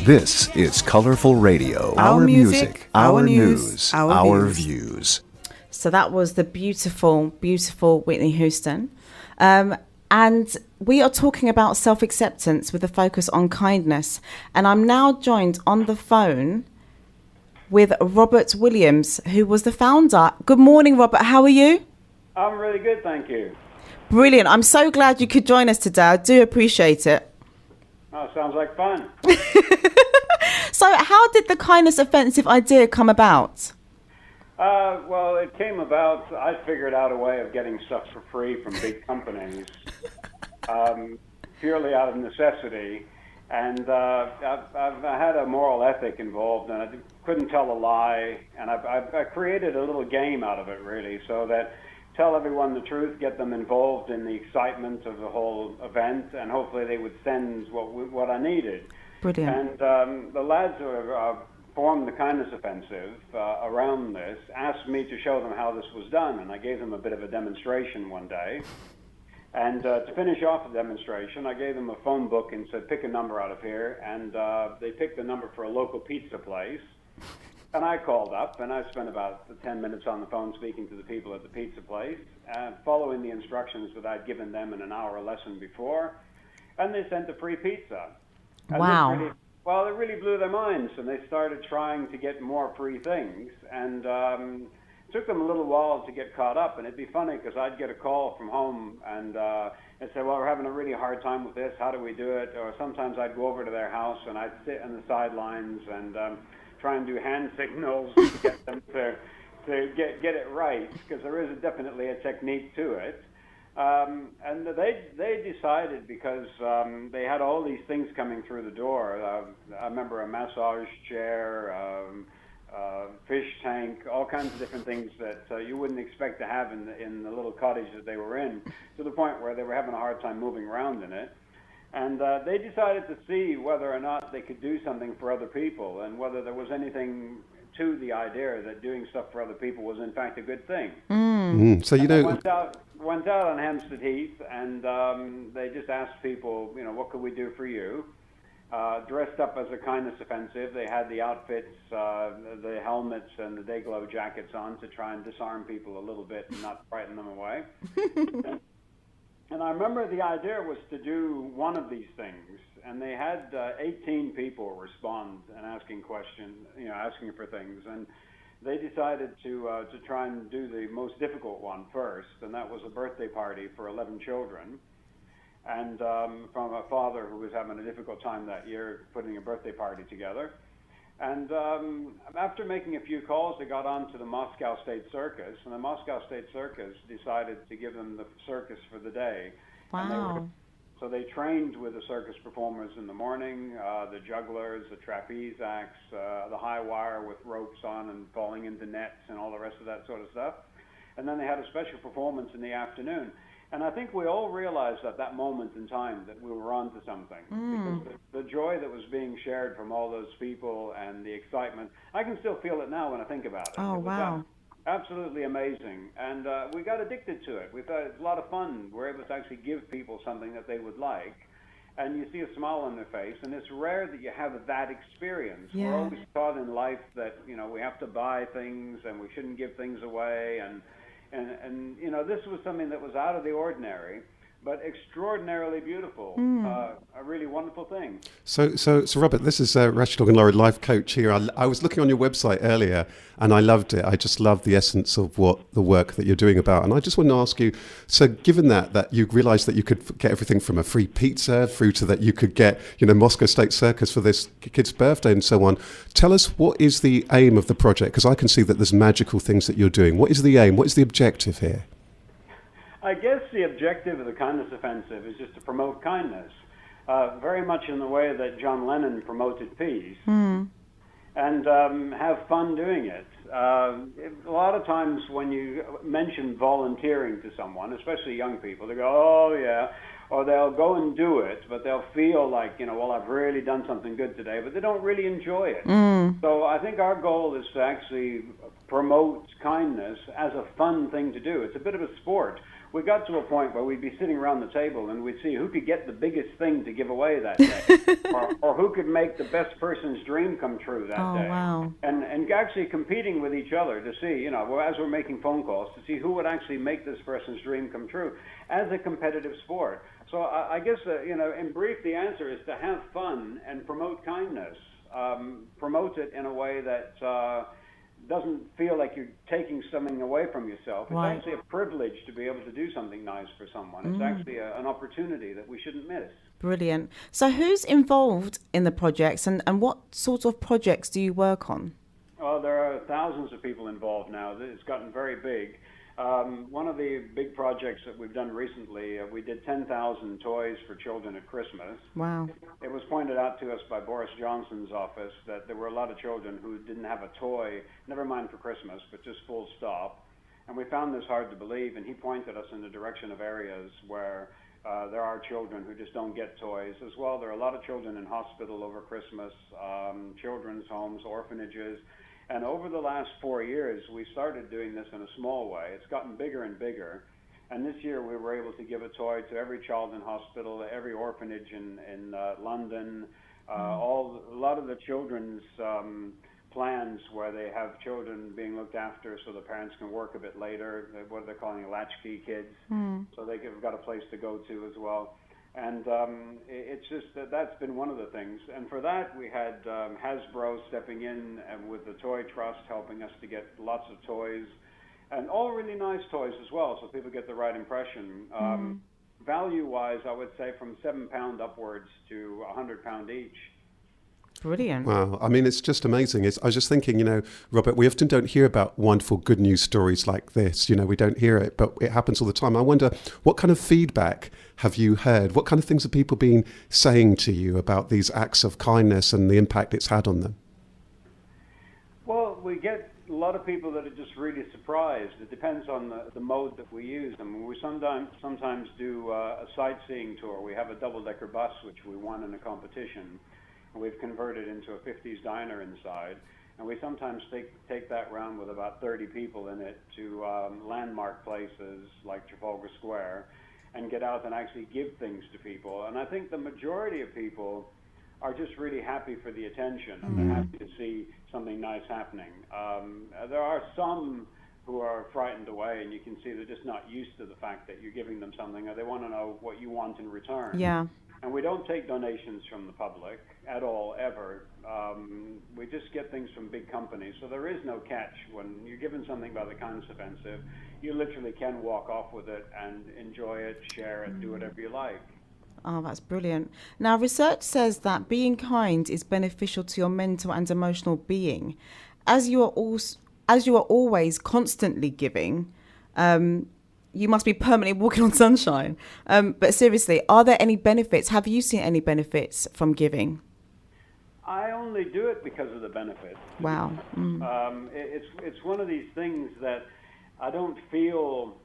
This is Colorful Radio. Our music, our news, our views. So that was the beautiful, beautiful Whitney Houston. And we are talking about self-acceptance with a focus on kindness. And I'm now joined on the phone with Robert Williams, who was the founder. Good morning, Robert. How are you? I'm really good, thank you. Brilliant. I'm so glad you could join us today. I do appreciate it. Oh, sounds like fun. So how did the kindness offensive idea come about? Well, it came about, I figured out a way of getting stuff for free from big companies, purely out of necessity. And I've had a moral ethic involved, and I couldn't tell a lie. And I created a little game out of it, really, so that tell everyone the truth, get them involved in the excitement of the whole event, and hopefully they would send what I needed. Brilliant. And the lads who formed the Kindness Offensive around this asked me to show them how this was done, and I gave them a bit of a demonstration one day. And to finish off the demonstration, I gave them a phone book and said, pick a number out of here, and they picked the number for a local pizza place. And I called up, and I spent about 10 minutes on the phone speaking to the people at the pizza place, following the instructions that I'd given them in an hour lesson before, and they sent a free pizza. And wow. It really blew their minds, and they started trying to get more free things, and it took them a little while to get caught up. And it'd be funny because I'd get a call from home and say, well, we're having a really hard time with this, how do we do it? Or sometimes I'd go over to their house and I'd sit on the sidelines and try and do hand signals to get them to get it right, because there is definitely a technique to it. And they decided, because they had all these things coming through the door. I remember a massage chair, fish tank, all kinds of different things that you wouldn't expect to have in the little cottage that they were in, to the point where they were having a hard time moving around in it. And they decided to see whether or not they could do something for other people, and whether there was anything to the idea that doing stuff for other people was in fact a good thing. So you know, went out on Hampstead Heath, and they just asked people, what could we do for you? Dressed up as a kindness offensive. They had the outfits, the helmets and the day glow jackets on to try and disarm people a little bit and not frighten them away. And I remember the idea was to do one of these things, and they had 18 people respond and asking questions, asking for things, and they decided to try and do the most difficult one first, and that was a birthday party for 11 children, and from a father who was having a difficult time that year putting a birthday party together. And after making a few calls, they got on to the Moscow State Circus, and the Moscow State Circus decided to give them the circus for the day. Wow. So they trained with the circus performers in the morning, the jugglers, the trapeze acts, the high wire with ropes on and falling into nets and all the rest of that sort of stuff. And then they had a special performance in the afternoon. And I think we all realized at that moment in time that we were on to something. Because the joy that was being shared from all those people and the excitement, I can still feel it now when I think about it. Oh, wow. Absolutely amazing. And we got addicted to it. We thought it was a lot of fun. We're able to actually give people something that they would like. And you see a smile on their face. And it's rare that you have that experience. Yeah. We're always taught in life that, we have to buy things and we shouldn't give things away. And this was something that was out of the ordinary, but extraordinarily beautiful. A really wonderful thing. So Robert, this is Rasheed Ogunlaru, life coach here. I was looking on your website earlier, and I loved it. I just love the essence of what the work that you're doing about. And I just want to ask you, so given that you realised that you could get everything from a free pizza through to that you could get, Moscow State Circus for this kid's birthday and so on, tell us, what is the aim of the project? Because I can see that there's magical things that you're doing. What is the aim? What is the objective here? I guess the objective of the Kindness Offensive is just to promote kindness, very much in the way that John Lennon promoted peace, and have fun doing it. A lot of times when you mention volunteering to someone, especially young people, they go, oh yeah, or they'll go and do it, but they'll feel like, well, I've really done something good today, but they don't really enjoy it. So I think our goal is to actually promote kindness as a fun thing to do. It's a bit of a sport. We got to a point where we'd be sitting around the table and we'd see who could get the biggest thing to give away that day, or who could make the best person's dream come true that Oh, day. wow. And actually competing with each other to see, as we're making phone calls, to see who would actually make this person's dream come true as a competitive sport. So I guess, in brief, the answer is to have fun and promote kindness. Promote it in a way that doesn't feel like you're taking something away from yourself. It's Right. actually a privilege to be able to do something nice for someone. It's actually an opportunity that we shouldn't miss. Brilliant. So who's involved in the projects, and what sort of projects do you work on? Well, there are thousands of people involved now. It's gotten very big. One of the big projects that we've done recently, we did 10,000 toys for children at Christmas. Wow. It was pointed out to us by Boris Johnson's office that there were a lot of children who didn't have a toy, never mind for Christmas, but just full stop. And we found this hard to believe, and he pointed us in the direction of areas where there are children who just don't get toys. As well, there are a lot of children in hospital over Christmas, children's homes, orphanages. And over the last 4 years, we started doing this in a small way. It's gotten bigger and bigger. And this year, we were able to give a toy to every child in hospital, every orphanage in London, a lot of the children's plans where they have children being looked after so the parents can work a bit later, what they're calling latchkey kids, so they've got a place to go to as well. And it's just that's been one of the things. And for that, we had Hasbro stepping in with the Toy Trust, helping us to get lots of toys, and all really nice toys as well, so people get the right impression. Value-wise, I would say from £7 upwards to £100 each. Brilliant. Wow. I mean, it's just amazing. I was just thinking, Robert, we often don't hear about wonderful good news stories like this. We don't hear it, but it happens all the time. I wonder, what kind of feedback have you heard? What kind of things have people been saying to you about these acts of kindness and the impact it's had on them? Well, we get a lot of people that are just really surprised. It depends on the mode that we use. I mean, we sometimes do a sightseeing tour. We have a double-decker bus, which we won in a competition. We've converted into a 50s diner inside, and we sometimes take that round with about 30 people in it to landmark places like Trafalgar Square and get out and actually give things to people. And I think the majority of people are just really happy for the attention, and they're happy to see something nice happening. There are some who are frightened away, and you can see they're just not used to the fact that you're giving them something, or they want to know what you want in return. Yeah. And we don't take donations from the public at all, ever. We just get things from big companies. So there is no catch. When you're given something by the Kindness Offensive, you literally can walk off with it and enjoy it, share it, do whatever you like. Oh, that's brilliant. Now, research says that being kind is beneficial to your mental and emotional being. As you are always constantly giving, you must be permanently walking on sunshine. But seriously, are there any benefits? Have you seen any benefits from giving? I only do it because of the benefits. Wow. It's one of these things that I don't feel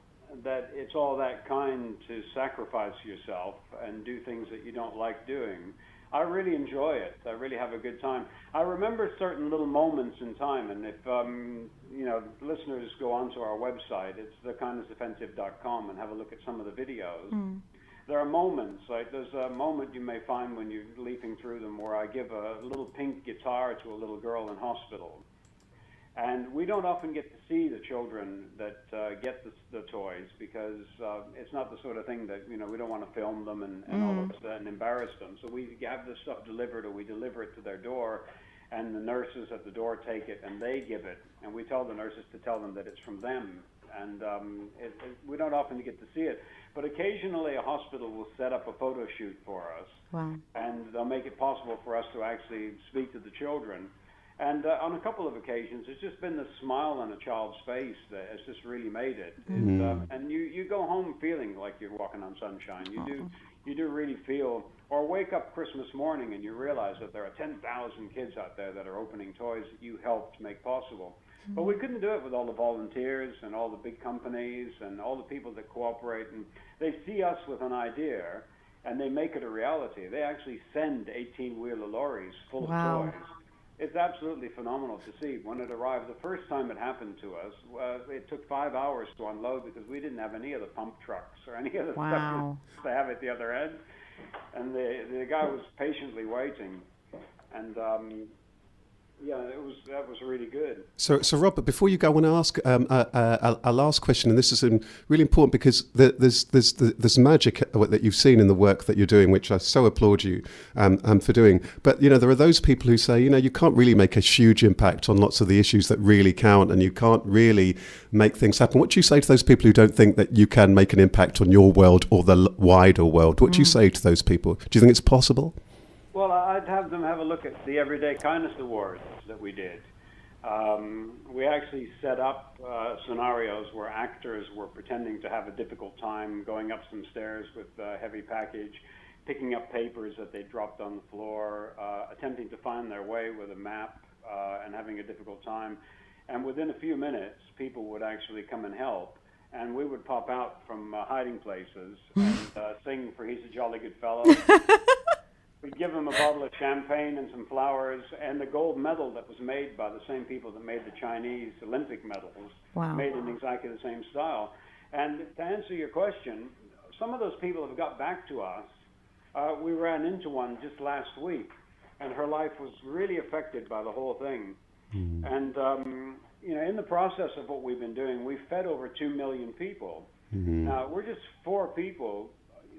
that it's all that kind to sacrifice yourself and do things that you don't like doing. I really enjoy it. I really have a good time. I remember certain little moments in time, and if listeners go onto our website, it's thekindnessoffensive.com, and have a look at some of the videos. There are moments, like there's a moment you may find when you're leafing through them where I give a little pink guitar to a little girl in hospital. And we don't often get to see the children that get the toys because it's not the sort of thing that, we don't want to film them and all of that and embarrass them. So we have this stuff delivered, or we deliver it to their door, and the nurses at the door take it and they give it. And we tell the nurses to tell them that it's from them. And we don't often get to see it. But occasionally a hospital will set up a photo shoot for us. Wow. And they'll make it possible for us to actually speak to the children. And on a couple of occasions, it's just been the smile on a child's face that has just really made it. And you go home feeling like you're walking on sunshine. You do really feel, or wake up Christmas morning and you realize that there are 10,000 kids out there that are opening toys that you helped make possible. But we couldn't do it with all the volunteers and all the big companies and all the people that cooperate. And they see us with an idea and they make it a reality. They actually send 18-wheeler lorries full of toys. It's absolutely phenomenal to see. When it arrived, the first time it happened to us, it took 5 hours to unload because we didn't have any of the pump trucks or any of the stuff they have at the other end. And the guy was patiently waiting. And that was really good. So Robert, before you go, I want to ask a last question, and this is really important because there's magic that you've seen in the work that you're doing, which I so applaud you for doing. But there are those people who say you can't really make a huge impact on lots of the issues that really count, and you can't really make things happen. What do you say to those people who don't think that you can make an impact on your world or the wider world? What do you say to those people? Do you think it's possible? Well, I'd have them have a look at the Everyday Kindness Awards that we did. We actually set up scenarios where actors were pretending to have a difficult time going up some stairs with a heavy package, picking up papers that they dropped on the floor, attempting to find their way with a map and having a difficult time. And within a few minutes, people would actually come and help. And we would pop out from hiding places and sing for He's a Jolly Good Fellow. We'd give them a bottle of champagne and some flowers, and the gold medal that was made by the same people that made the Chinese Olympic medals, made in exactly the same style. And to answer your question, some of those people have got back to us. We ran into one just last week, and her life was really affected by the whole thing. And, in the process of what we've been doing, we've fed over 2 million people. Now, we're just 4 people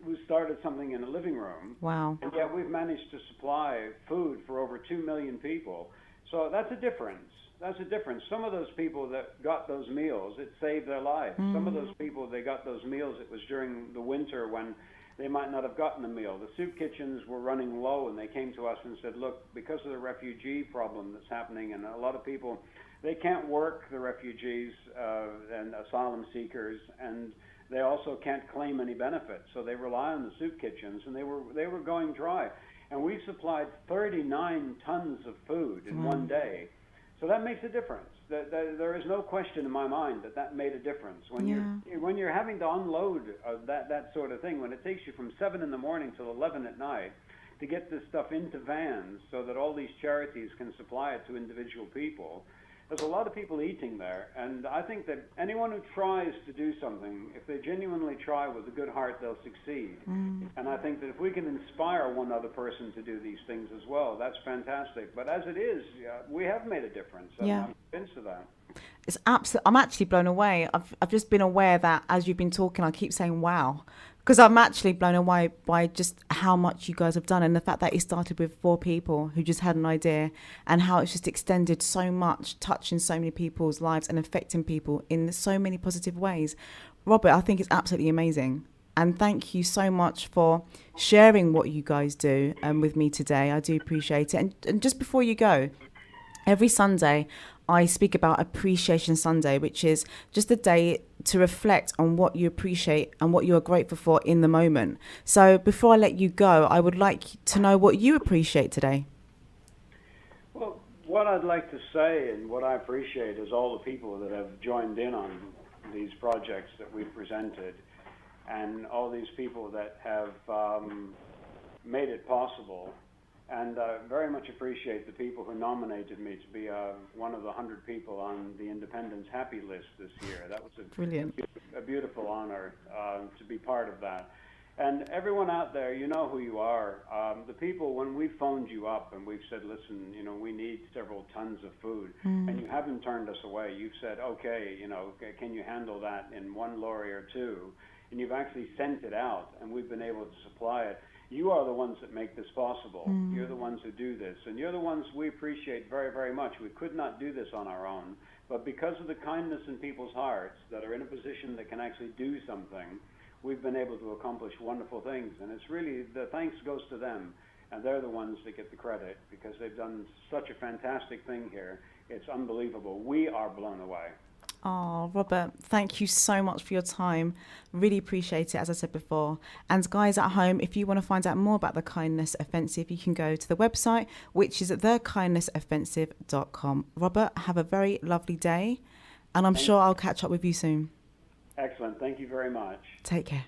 who started something in a living room. Wow. And yet we've managed to supply food for over 2 million people. So that's a difference. That's a difference. Some of those people that got those meals, it saved their lives. Some of those people, they got those meals, it was during the winter when they might not have gotten a meal. The soup kitchens were running low, and they came to us and said, look, because of the refugee problem that's happening, and a lot of people, they can't work, the refugees and asylum seekers, and they also can't claim any benefits, so they rely on the soup kitchens, and they were going dry. And we supplied 39 tons of food in one day. So that makes a difference. There is no question in my mind that made a difference. When you're having to unload that sort of thing, when it takes you from 7 in the morning till 11 at night to get this stuff into vans so that all these charities can supply it to individual people, there's a lot of people eating there, and I think that anyone who tries to do something, if they genuinely try with a good heart, they'll succeed. And I think that if we can inspire one other person to do these things as well, that's fantastic. But as it is, we have made a difference. I'm convinced of that. It's I'm actually blown away. I've just been aware that as you've been talking, I keep saying wow, because I'm actually blown away by just how much you guys have done, and the fact that it started with 4 people who just had an idea, and how it's just extended so much, touching so many people's lives and affecting people in so many positive ways. Robert, I think it's absolutely amazing. And thank you so much for sharing what you guys do with me today. I do appreciate it. And just before you go, every Sunday, I speak about Appreciation Sunday, which is just a day to reflect on what you appreciate and what you are grateful for in the moment. So before I let you go, I would like to know what you appreciate today. Well, what I'd like to say and what I appreciate is all the people that have joined in on these projects that we've presented, and all these people that have made it possible. And very much appreciate the people who nominated me to be one of the 100 people on the Independent's Happy List this year. That was a beautiful honor to be part of that. And everyone out there, you know who you are. The people, when we phoned you up and we've said, listen, we need several tons of food, and you haven't turned us away. You've said, okay, can you handle that in 1 lorry or 2? And you've actually sent it out, and we've been able to supply it. You are the ones that make this possible. You're the ones who do this. And you're the ones we appreciate very, very much. We could not do this on our own. But because of the kindness in people's hearts that are in a position that can actually do something, we've been able to accomplish wonderful things. And it's really, the thanks goes to them. And they're the ones that get the credit because they've done such a fantastic thing here. It's unbelievable. We are blown away. Oh, Robert, thank you so much for your time. Really appreciate it, as I said before. And guys at home, if you want to find out more about the Kindness Offensive, you can go to the website, which is thekindnessoffensive.com. Robert, have a very lovely day, and I'm sure I'll catch up with you soon. Excellent. Thank you very much. Take care.